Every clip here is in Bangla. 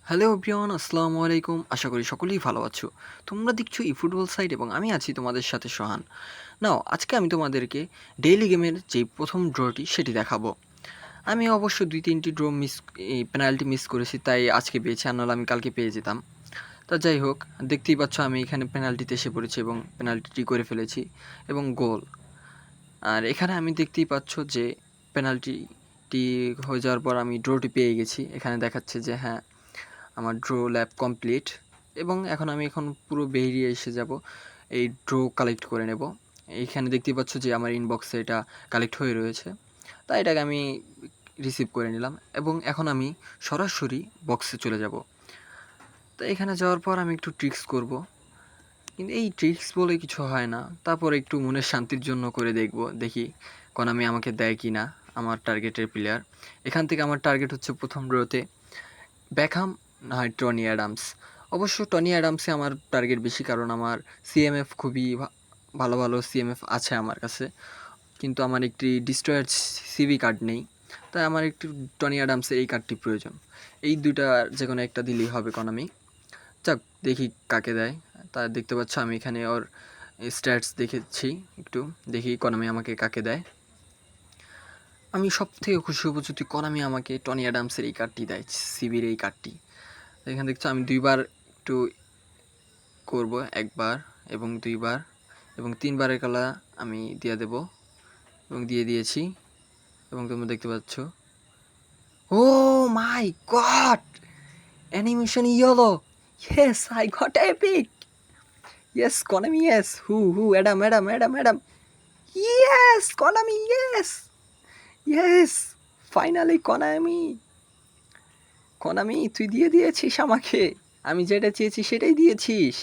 হ্যালো এভরিওয়ান, আসসালামু আলাইকুম। আশা করি সকলেই ভালো আছো। তোমরা দেখছো ফুটবল সাইট এবং আমি আছি তোমাদের সাথে সোহান। নাও আজকে আমি তোমাদেরকে ডেইলি গেমের যে প্রথম ড্রটি সেটি দেখাবো। আমি অবশ্য ২-৩টি ড্র পেনাল্টি মিস করেছি, তাই আজকে পেয়েছি, আর নাহলে আমি কালকে পেয়ে যেতাম। তা যাই হোক, দেখতেই পাচ্ছ আমি এখানে পেনাল্টিতে এসে পড়েছি এবং পেনাল্টিটি করে ফেলেছি এবং গোল। আর এখানে আমি দেখতেই পাচ্ছ যে পেনাল্টিটি হয়ে যাওয়ার পর আমি ড্রটি পেয়ে গেছি। এখানে দেখাচ্ছে যে হ্যাঁ, আমার ড্র ল্যাব কমপ্লিট এবং এখন পুরো বেরিয়ে এসে যাব, এই ড্র কালেক্ট করে নেব। এইখানে দেখতেই পাচ্ছ যে আমার ইনবক্সে এটা কালেক্ট হয়ে রয়েছে, তাই এটাকে আমি রিসিভ করে নিলাম এবং এখন আমি সরাসরি বক্সে চলে যাব। তো এখানে যাওয়ার পর আমি একটু ট্রিক্স করব, কিন্তু এই ট্রিক্স বলে কিছু হয় না। তারপর একটু মনের শান্তির জন্য করে দেখি কোনামি আমাকে দেয় কি না আমার টার্গেটের প্লেয়ার। এখান থেকে আমার টার্গেট হচ্ছে প্রথম রোতে বেকহাম না হয় টনি অ্যাডামস। অবশ্য টনি অ্যাডামসে আমার টার্গেট বেশি, কারণ আমার সিএমএফ খুবই ভালো ভালো সিএমএফ আছে আমার কাছে, কিন্তু আমার একটি ডিস্ট্রয়ার সিভি কার্ড নেই, তাই আমার একটু টনি অ্যাডামসের এই কার্ডটি প্রয়োজন। এই দুইটা যে কোনো একটা দিলেই হবে কনামি। যাক, দেখি কাকে দেয়। তা দেখতে পাচ্ছ আমি এখানে ওর স্ট্যাটস দেখেছি, একটু দেখি কনামি আমাকে কাকে দেয়। আমি সব থেকে খুশি হবো যদি কনামি আমাকে টনি অ্যাডামসের এই কার্ডটি দেয়, সিবির এই কার্ডটি। এখানে দেখছো আমি দুইবার একটু করব, একবার এবং দুইবার এবং তিনবারের খেলা আমি দিয়ে দেব এবং দিয়ে দিয়েছি এবং তোমরা দেখতে পাচ্ছ। Oh my god, animation yellow, yes I got epic, yes Konami, yes who Adam Adam Adam Adam, yes Konami, yes yes, finally Konami, Konami তুই দিয়ে দিয়েছিস আমাকে, আমি যেটা চেয়েছি সেটাই দিয়েছিস।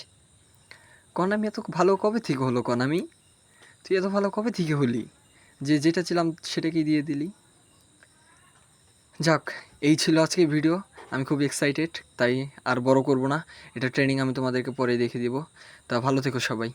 কনামি এত ভালো কবে থেকে হলো কনামি? তুই এত ভালো কবে থেকে হলি যে যেটা ছিলাম সেটাকেই দিয়ে দিলি? যাক, এই ছিল আজকের ভিডিও। আমি খুব এক্সাইটেড, তাই আর বড় করব না। এটা ট্রেনিং আমি তোমাদেরকে পরে দেখে দিব। তা ভালো থেকো সবাই।